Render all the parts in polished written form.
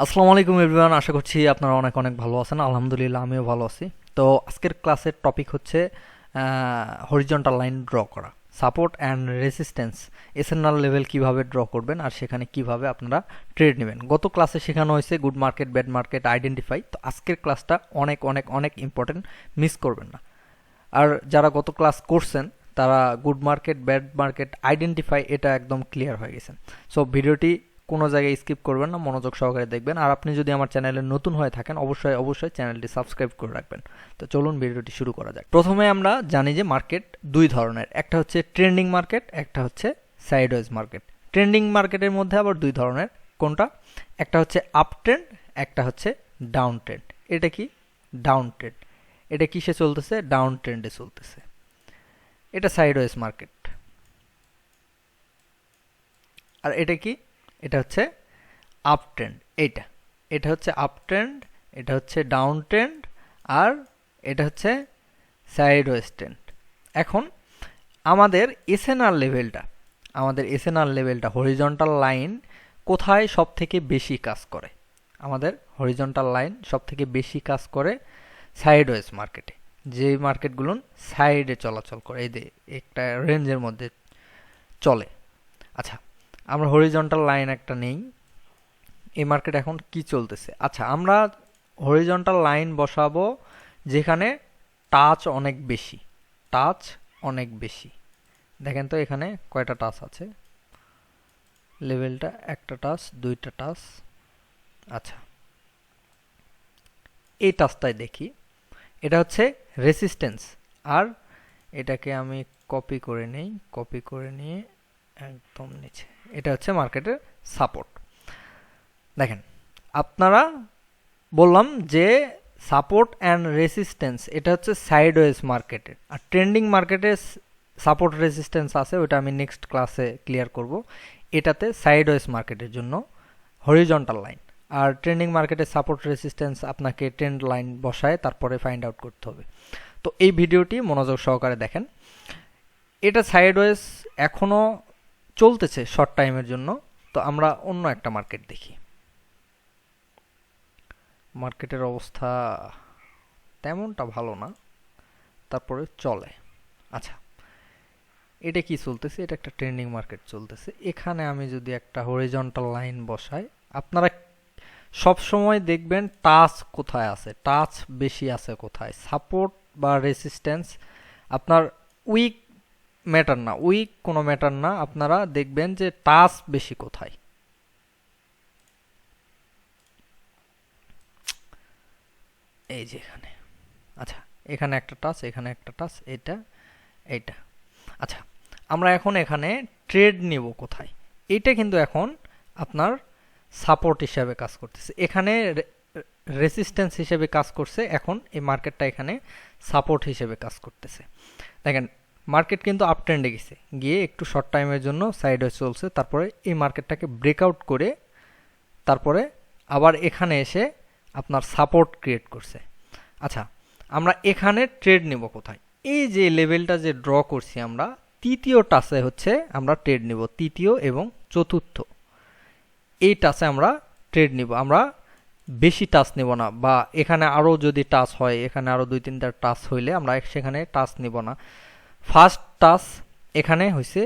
আসসালামু আলাইকুম এভরিওয়ান, আশা করছি আপনারা অনেক অনেক ভালো আছেন। আলহামদুলিল্লাহ আমিও ভালো আছি। তো আজকের ক্লাসের টপিক হচ্ছে হরিজন্টাল লাইন ড্র করা, support and resistance SNR level কিভাবে ড্র করবেন আর সেখানে কিভাবে আপনারা ট্রেড নেবেন। গত ক্লাসে শেখানো হয়েছে good market bad market identify. তো আজকের ক্লাসটা অনেক অনেক অনেক ইম্পর্টেন্ট, মিস করবেন না। আর যারা গত ক্লাস করছেন তারা good market bad market identify এটা একদম ক্লিয়ার হয়ে গেছেন। সো ভিডিওটি কোনো জায়গায় স্কিপ করবেন না, মনোযোগ সহকারে দেখবেন। আর আপনি যদি আমার চ্যানেলে নতুন হয়ে থাকেন অবশ্যই অবশ্যই চ্যানেলটি সাবস্ক্রাইব করে রাখবেন। তো চলুন ভিডিওটি শুরু করা যাক। প্রথমে আমরা জানি যে মার্কেট দুই ধরনের, একটা হচ্ছে ট্রেন্ডিং মার্কেট, একটা হচ্ছে সাইডওয়েজ মার্কেট। ট্রেন্ডিং মার্কেটের মধ্যে আবার দুই ধরনের, কোনটা? একটা হচ্ছে আপ ট্রেন্ড, একটা হচ্ছে ডাউন ট্রেন্ড। এটা কি? Down trend. এটা কিসে চলতেছে? ডাউন ট্রেন্ডে চলতেছে। এটা সাইডওয়েজ মার্কেট। আর এটা কি? এটা হচ্ছে আপ ট্রেন্ড। এটা হচ্ছে আপ ট্রেন্ড, এটা হচ্ছে ডাউন ট্রেন্ড, আর এটা হচ্ছে সাইডওয়েজ ট্রেন্ড। এখন আমাদের এসএনআর লেভেলটা হরিজন্টাল লাইন কোথায় সব থেকে বেশি কাজ করে? আমাদের হরিজন্টাল লাইন সব থেকে বেশি কাজ করে সাইডওয়েজ মার্কেটে, যে মার্কেটগুলো সাইডে চলাচল করে, এই যে একটা রেঞ্জের মধ্যে চলে। আচ্ছা, আমরা হরিজন্টাল লাইন একটা নেই, এই মার্কেট এখন কি চলতেছে। আচ্ছা, আমরা হরিজন্টাল লাইন বসাবো যেখানে টাচ অনেক বেশি। দেখেন তো এখানে কয়টা টাচ আছে? লেভেলটা একটা টাচ, দুইটা টাচ। আচ্ছা, এই টাচটাই দেখি। এটা হচ্ছে রেসিস্ট্যান্স। আর এটাকে আমি কপি করে নিয়ে একদম নিচে, এটা হচ্ছে মার্কেটের সাপোর্ট। দেখেন, আপনারা বললাম যে সাপোর্ট অ্যান্ড রেসিস্ট্যান্স এটা হচ্ছে সাইডওয়েজ মার্কেটের, আর ট্রেন্ডিং মার্কেটে সাপোর্ট রেসিস্ট্যান্স আছে, ওটা আমি নেক্সট ক্লাসে ক্লিয়ার করব। এটাতে সাইডওয়েজ মার্কেটের জন্য হরিজন্টাল লাইন, আর ট্রেন্ডিং মার্কেটে সাপোর্ট রেসিস্ট্যান্স আপনাকে ট্রেন্ড লাইন বসায় তারপরে ফাইন্ড আউট করতে হবে। তো এই ভিডিওটি মনোযোগ সহকারে দেখেন। এটা সাইডওয়েজ এখনও চলতেছে শর্ট টাইমের জন্য। তো আমরা অন্য একটা মার্কেট দেখি। মার্কেটের অবস্থা তেমনটা ভালো না, তারপরে চলে। আচ্ছা, এটা কি চলতেছে? এটা একটা ট্রেন্ডিং মার্কেট চলতেছে। এখানে আমি যদি একটা হরিজন্টাল লাইন বসাই, আপনারা সব সময় দেখবেন টাচ কোথায় আছে, টাচ বেশি আছে কোথায়, সাপোর্ট বা রেসিস্ট্যান্স। আপনার উইক কোনো ম্যাটার না, আপনারা দেখবেন যে টাচ বেশি কোথায়। এই যে এখানে। আচ্ছা, এখানে একটা টাচ, এখানে একটা টাচ, এইটা। আচ্ছা, আমরা এখন এখানে ট্রেড নিব কোথায়? এইটা কিন্তু এখন আপনার সাপোর্ট হিসাবে কাজ করতেছে, এখানে রেসিস্ট্যান্স হিসেবে কাজ করছে। এখন এই মার্কেটটা এখানে সাপোর্ট হিসেবে কাজ করতেছে। দেখেন, মার্কেট কিন্তু আপ ট্রেন্ডে গেছে, গিয়ে একটু শর্ট টাইমের জন্য সাইডে চলছে, তারপরে এই মার্কেটটাকে ব্রেকআউট করে তারপরে আবার এখানে এসে আপনার সাপোর্ট ক্রিয়েট করছে। আচ্ছা, আমরা এখানে ট্রেড নিব কোথায়? এই যে লেভেলটা যে ড্র করছি আমরা, তৃতীয় টাচে হচ্ছে আমরা ট্রেড নিব, তৃতীয় এবং চতুর্থ এই টাচে আমরা ট্রেড নিব। আমরা বেশি টাচ নিব না, বা এখানে আরও যদি টাচ হয়, এখানে আরও দুই তিনটা টাচ হইলে আমরা সেখানে টাচ নিব না। ফার্স্ট টাচ এখানে হয়েছে,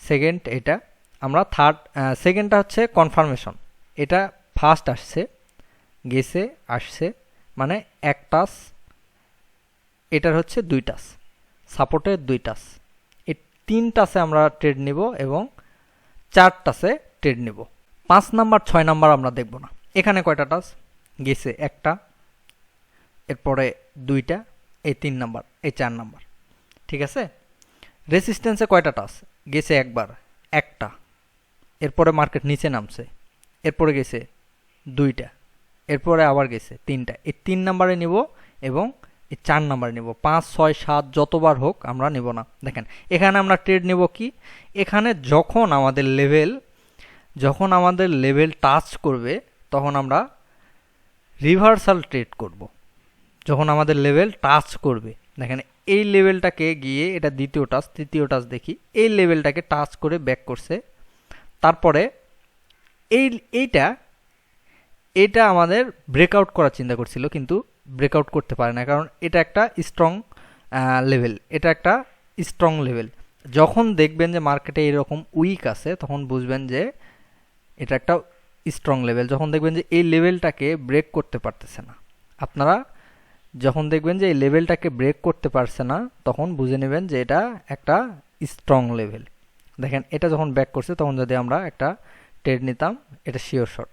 সেকেন্ড এটা, আমরা সেকেন্ডটা হচ্ছে কনফার্মেশন। এটা ফার্স্ট আসছে মানে এক টাচ, এটার হচ্ছে দুই টাচ, সাপোর্টের দুই টাচ। এই তিন টাচে আমরা ট্রেড নিব এবং চার টাচে ট্রেড নিব। 5 নাম্বার 6 নাম্বার আমরা দেখব না। এখানে কয়টা টাচ গেছে? একটা, এরপরে দুইটা, এই 3 নাম্বার, এই 4 নাম্বার। ঠিক আছে। রেসিস্ট্যান্সে কয়টা টাচ গেছে? একবার, একটা, এরপরে মার্কেট নিচে নামছে, এরপরে গেছে দুইটা, এরপরে আবার গেছে তিনটা। এই 3 নাম্বারে নিব এবং এই 4 নাম্বারে নিব। 5 6 7 যতবার হোক আমরা নিব না। দেখেন, এখানে আমরা ট্রেড নিব কি? এখানে যখন আমাদের লেভেল টাচ করবে তখন আমরা রিভার্সাল ট্রেড করব। যখন আমাদের লেভেল টাচ করবে, দেখেন এই লেভেলটাকে গিয়ে, এটা দ্বিতীয় টাচ, তৃতীয় টাচ দেখি, এই লেভেলটাকে টাচ করে ব্যাক করছে। তারপরে এটা আমাদের ব্রেকআউট করার চিন্তা করছিল, কিন্তু ব্রেকআউট করতে পারে না, কারণ এটা একটা স্ট্রং লেভেল, এটা একটা স্ট্রং লেভেল। যখন দেখবেন যে মার্কেটে এরকম উইক আছে, তখন বুঝবেন যে এটা একটা স্ট্রং লেভেল। যখন দেখবেন যে এই লেভেলটাকে ব্রেক করতে পারতেছে না, আপনারা যখন দেখবেন যে এই লেভেলটাকে ব্রেক করতে পারছে না, তখন বুঝে নেবেন যে এটা একটা স্ট্রং লেভেল। দেখেন এটা যখন ব্যাক করছে, তখন যদি আমরা একটা ট্রেড নিতাম, এটা শিওর শট।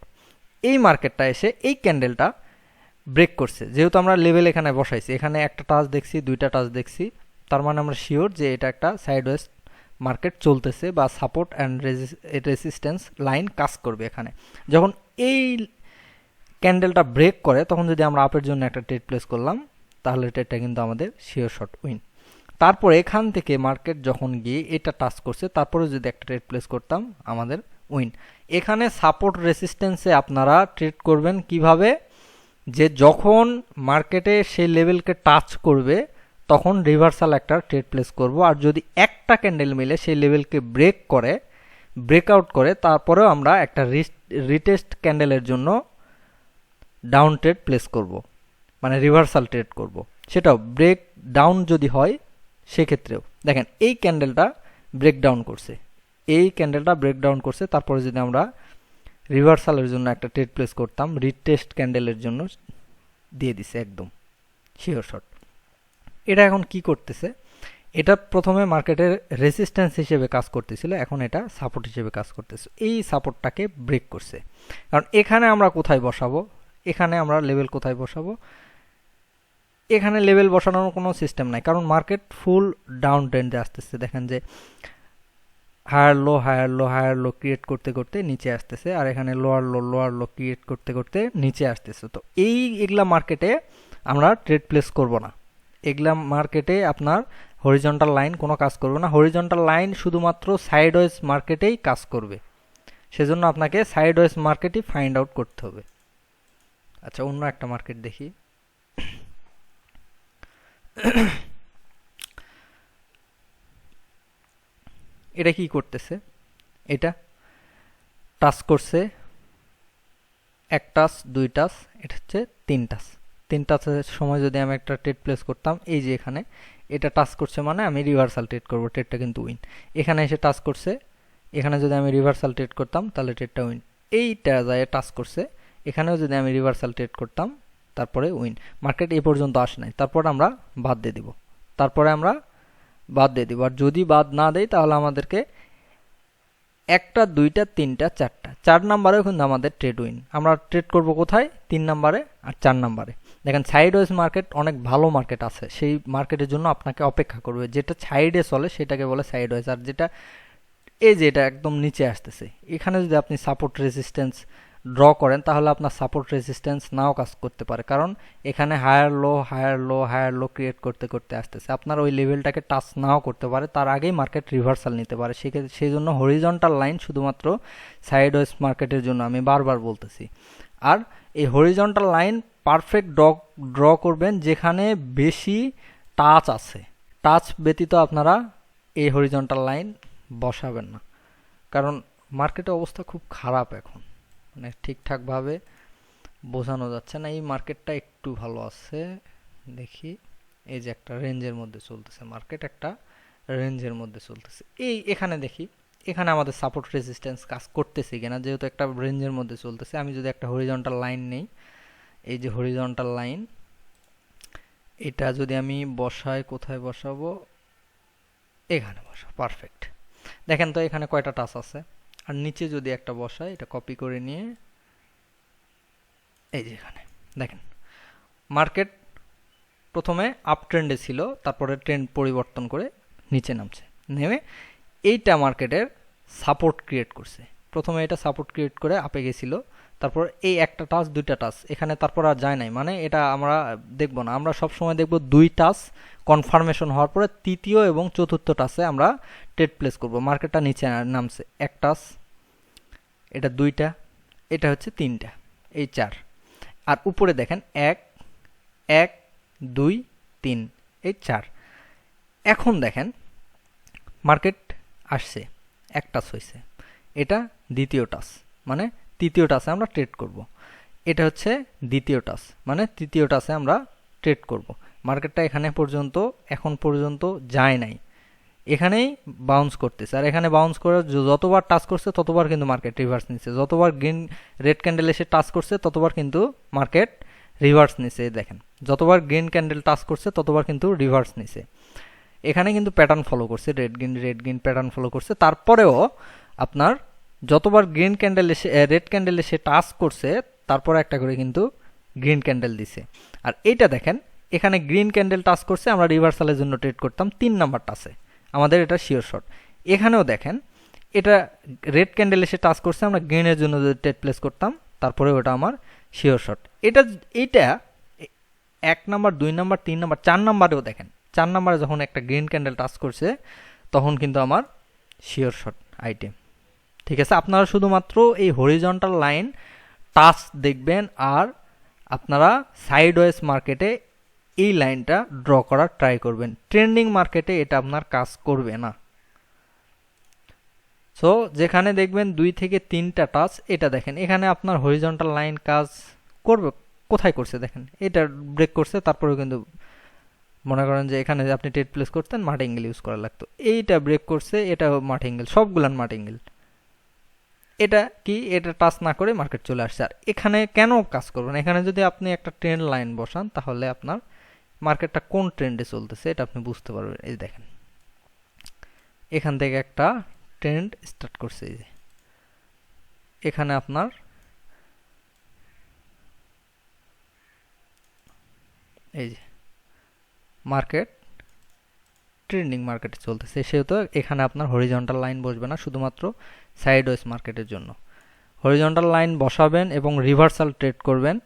এই মার্কেটটা এসে এই ক্যান্ডেলটা ব্রেক করছে, যেহেতু আমরা লেভেল এখানে বসাইছি, এখানে একটা টাচ দেখছি, দুইটা টাচ দেখছি, তার মানে আমরা শিওর যে এটা একটা সাইডওয়েজ মার্কেট চলতেছে বা সাপোর্ট অ্যান্ড রেজিস্ট্যান্স লাইন কাজ করবে এখানে। যখন এই ক্যান্ডেলটা ব্রেক করে, তখন যদি আমরা আপের জন্য একটা ট্রেড প্লেস করলাম, তাহলে ট্রেডটা কিন্তু আমাদের শিওর শট উইন। তারপর এখান থেকে মার্কেট যখন গিয়ে এটা টাচ করছে, তারপরে যদি একটা ট্রেড প্লেস করতাম, আমাদের উইন। এখানে সাপোর্ট রেসিস্ট্যান্সে আপনারা ট্রেড করবেন কিভাবে, যে যখন মার্কেটে সেই লেভেলকে টাচ করবে, তখন রিভার্সাল একটা ট্রেড প্লেস করব। আর যদি একটা ক্যান্ডেল মিলে সেই লেভেলকে ব্রেকআউট করে, তারপরেও আমরা একটা রিটেস্ট ক্যান্ডেলের জন্য ডাউন ট্রেড প্লেস করব, মানে রিভার্সাল ট্রেড করব। সেটাও ব্রেক ডাউন যদি হয়, সেক্ষেত্রেও দেখেন এই ক্যান্ডেলটা ব্রেকডাউন করছে, এই ক্যান্ডেলটা ব্রেকডাউন করছে, তারপরে যদি আমরা রিভার্সালের জন্য একটা ট্রেড প্লেস করতাম, রিটেস্ট ক্যান্ডেলের জন্য দিয়ে দিছে একদম শিওর শট। এটা এখন কি করতেছে, এটা প্রথমে মার্কেটের রেজিস্ট্যান্স হিসেবে কাজ করতেছিল, এখন এটা সাপোর্ট হিসেবে কাজ করতেছে। এই সাপোর্টটাকে ব্রেক করছে, কারণ এখানে আমরা কোথায় বসাবো, এখানে আমরা লেভেল কোথায় বসাবো, এখানে লেভেল বসানোর কোনো সিস্টেম নাই, কারণ মার্কেট ফুল ডাউন ট্রেন্ডে আসতেছে। দেখেন যে higher low higher low higher low create করতে করতে নিচে আসতেছে, আর এখানে লোয়ার লো ক্রিয়েট করতে করতে নিচে আসতেছে। তো এগুলা মার্কেটে আমরা ট্রেড প্লেস করব না, এগুলা মার্কেটে আপনার হরিজন্টাল লাইন কোনো কাজ করবে না। হরিজন্টাল লাইন শুধুমাত্র সাইডওয়েজ মার্কেটেই কাজ করবে, সেজন্য আপনাকে সাইডওয়েজ মার্কেটই ফাইন্ড আউট করতে হবে। আচ্ছা, অন্য একটা মার্কেট দেখি। এটা কি করতেছে, এটা টাচ করছে, এক টাচ, দুই টাচ, এটা হচ্ছে তিন টাচ। তিন টাচের সময় যদি আমি একটা ট্রেড প্লেস করতাম, এই যে এখানে এটা টাচ করছে, মানে আমি রিভার্সাল ট্রেড করবো, ট্রেডটা কিন্তু উইন। এখানে এসে টাচ করছে, এখানে যদি আমি রিভার্সাল ট্রেড করতাম, তাহলে ট্রেডটা উইন। এইটা যায় টাচ করছে, এখানেও যদি আমি রিভার্সাল ট্রেড করতাম, তারপরে উইন। মার্কেট এই পর্যন্ত আসে নাই, তারপর আমরা বাদ দিয়ে দিব, আর যদি বাদ না দেয়, তাহলে আমাদেরকে একটা, দুইটা, তিনটা, চারটা, 4 নাম্বারেও কিন্তু আমাদের ট্রেড উইন। আমরা ট্রেড করব কোথায়, 3 নাম্বারে আর 4 নাম্বারে। দেখেন সাইডওয়েজ মার্কেট অনেক ভালো মার্কেট আছে, সেই মার্কেটের জন্য আপনাকে অপেক্ষা করবে। যেটা সাইডে চলে সেটাকে বলে সাইডওয়েজ, আর যেটা এই যে এটা একদম নিচে আসতেছে, এখানে যদি আপনি সাপোর্ট রেজিস্ট্যান্স ড্র করেন, তাহলে আপনার সাপোর্ট রেজিস্ট্যান্স নাও কাজ করতে পারে, কারণ এখানে হায়ার লো ক্রিয়েট করতে করতে আসতেছে। আপনার ওই লেভেলটাকে টাচ নাও করতে পারে, তার আগেই মার্কেট রিভার্সাল নিতে পারে। সেই জন্য হরিজন্টাল লাইন শুধুমাত্র সাইডওয়েজ মার্কেটের জন্য, আমি বারবার বলতেছি। আর এই হরিজন্টাল লাইন পারফেক্ট ড্র করবেন যেখানে বেশি টাচ আছে, টাচ ব্যতীত আপনারা এই হরিজন্টাল লাইন বসাবেন না, কারণ মার্কেটের অবস্থা খুব খারাপ এখন, মানে ঠিকঠাকভাবে বোঝানো যাচ্ছে না। এই মার্কেটটা একটু ভালো আছে, দেখি এই যে একটা রেঞ্জের মধ্যে চলতেছে, মার্কেট একটা রেঞ্জের মধ্যে চলতেছে। এখানে দেখি, এখানে আমাদের সাপোর্ট রেজিস্ট্যান্স কাজ করতেছে কিনা, যেহেতু একটা রেঞ্জের মধ্যে চলতেছে। আমি যদি একটা হরিজন্টাল লাইন নেই, এই যে হরিজন্টাল লাইন, এটা যদি আমি বসাই, কোথায় বসাবো, এখানে বসাবো, পারফেক্ট। দেখেন তো এখানে কয়টা টাচ আছে, আর নিচে যদি একটা বসাই, এটা কপি করে নিয়ে এই যে এখানে দেখেন মার্কেট প্রথমে আপ ট্রেন্ডে ছিল, তারপরে ট্রেন্ড পরিবর্তন করে নিচে নামছে, নেমে এইটা মার্কেটের সাপোর্ট ক্রিয়েট করছে। প্রথমে এটা সাপোর্ট ক্রিয়েট করে আপে গেছিল, তারপর এই একটা টাচ, দুইটা টাচ, এখানে তারপর আর যায় নাই, মানে এটা আমরা দেখব না। আমরা সবসময় দেখব 2 টাচ কনফার্মেশন হওয়ার পরে তৃতীয় এবং চতুর্থ টাচে আমরা ট্রেড প্লেস করব। মার্কেটটা নিচে নামছে, এক টাচ, এটা দুইটা, এটা হচ্ছে তিনটা, এই 4, আর উপরে দেখেন 1 1 2 3, এই 4। এখন দেখেন মার্কেট আসছে, এক টাচ হয়েছে, এটা দ্বিতীয় টাচ, মানে তৃতীয় টাচে আমরা ট্রেড করব। এটা হচ্ছে দ্বিতীয় টাচ, মানে তৃতীয় টাচে আমরা ট্রেড করব। মার্কেটটা এখানে পর্যন্ত এখন পর্যন্ত যায় নাই, এখানেই বাউন্স করতেছে, আর এখানে বাউন্স করে যতবার টাচ করছে ততবার কিন্তু মার্কেট রিভার্স নিচ্ছে, যতবার গ্রিন রেড ক্যান্ডেল এসে টাচ করছে ততবার কিন্তু মার্কেট রিভার্স নিচ্ছে। দেখেন যতবার গ্রিন ক্যান্ডেল টাচ করছে ততবার কিন্তু রিভার্স নিচ্ছে। এখানে কিন্তু প্যাটার্ন ফলো করছে, রেড গ্রিন প্যাটার্ন ফলো করছে। তারপরেও আপনার যতবার গ্রিন ক্যান্ডেল এসে রেড ক্যান্ডেল এসে টাচ করছে তারপরে একটা করে কিন্তু গ্রিন ক্যান্ডেল দিছে। আর এইটা দেখেন এখানে গ্রিন ক্যান্ডেল টাচ করছে, আমরা রিভার্সালের জন্য ট্রেড করতাম 3 নাম্বার টাচে, আমাদের এটা শিওর শট। এখানেও দেখেন এটা রেড ক্যান্ডেল এসে টাচ করছে, আমরা গ্রিনের জন্য যদি ট্রেড প্লেস করতাম তারপরে ওটা আমার শিওর শট। এইটা 1 নাম্বার 2 নাম্বার 3 নাম্বার 4 নাম্বারেও দেখেন, 4 নাম্বারে যখন একটা গ্রিন ক্যান্ডেল টাচ করছে তখন কিন্তু আমার শিওর শট আইটেম। ঠিক আছে, আপনারা শুধুমাত্র এই হরিজন্টাল লাইন টাচ দেখবেন, আর আপনারা সাইডওয়েজ মার্কেটে এই লাইনটা ড্র করার ট্রাই করবেন। ট্রেন্ডিং মার্কেটে এটা আপনার কাজ করবে না। সো যেখানে দেখবেন 2 থেকে 3টা টাচ, এটা দেখেন এখানে আপনার হরিজন্টাল লাইন কাজ করবে, কোথায় করছে দেখেন, এটা ব্রেক করছে, তারপরেও কিন্তু মনে করেন যে এখানে যে আপনি ট্রেড প্লেস করতেন মাঠ অ্যাঙ্গেল ইউজ করা লাগতো, এইটা ব্রেক করছে, এটা মাঠ অ্যাঙ্গেল, সবগুলান মাঠ অ্যাঙ্গেল। এটা কি, এটা টাচ না করে মার্কেট চলে আসছে। আর এখানে কেন কাজ করবেন, এখানে যদি আপনি একটা ট্রেন্ড লাইন বসান তাহলে আপনার মার্কেটটা কোন ট্রেন্ডে চলতেছে এটা আপনি বুঝতে পারবেন। এই দেখেন এখান থেকে একটা ট্রেন্ড স্টার্ট করছে, এই যে এখানে আপনার এই যে মার্কেট ট্রেন্ডিং মার্কেটে চলতেছে, সেহেতু এখানে আপনার হরিজন্টাল লাইন বসবে না, শুধুমাত্র সাইডওয়েজ মার্কেটের জন্য হরিজন্টাল লাইন বসাবেন এবং রিভার্সাল ট্রেড করবেন।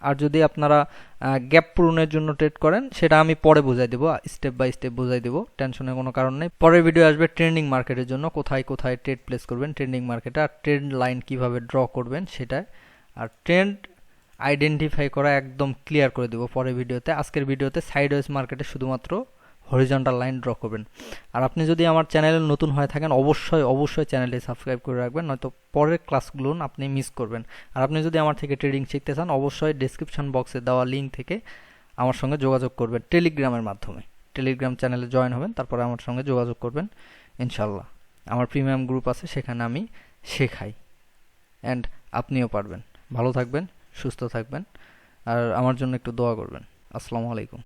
আর যদি আপনারা গ্যাপ পূরণের জন্য ট্রেড করেন সেটা আমি পরে বুঝাই দেবো, স্টেপ বাই স্টেপ বুঝাই দেবো, টেনশনের কোনো কারণ নেই। পরের ভিডিও আসবে ট্রেন্ডিং মার্কেটের জন্য, কোথায় কোথায় ট্রেড প্লেস করবেন ট্রেন্ডিং মার্কেটে, আর ট্রেন্ড লাইন কিভাবে ড্র করবেন সেটা, আর ট্রেন্ড আইডেন্টিফাই করা একদম ক্লিয়ার করে দেবো পরের ভিডিওতে। আজকের ভিডিওতে সাইডওয়েজ মার্কেটে শুধুমাত্র হরিজন্টাল লাইন ড্র করবেন। আর আপনি যদি আমার চ্যানেলে নতুন হয়ে থাকেন অবশ্যই চ্যানেলটি সাবস্ক্রাইব করে রাখবেন, নয়তো পরের ক্লাসগুলো আপনি মিস করবেন। আর আপনি যদি আমার থেকে ট্রেডিং শিখতে চান অবশ্যই ডেসক্রিপশন বক্সে দেওয়া লিঙ্ক থেকে আমার সঙ্গে যোগাযোগ করবেন টেলিগ্রামের মাধ্যমে। টেলিগ্রাম চ্যানেলে জয়েন হবেন, তারপরে আমার সঙ্গে যোগাযোগ করবেন ইনশাল্লাহ। আমার প্রিমিয়াম গ্রুপ আছে, সেখানে আমি শেখাই, অ্যান্ড আপনিও পারবেন। ভালো থাকবেন, সুস্থ থাকবেন, আর আমার জন্য একটু দোয়া করবেন। আসসালামু আলাইকুম।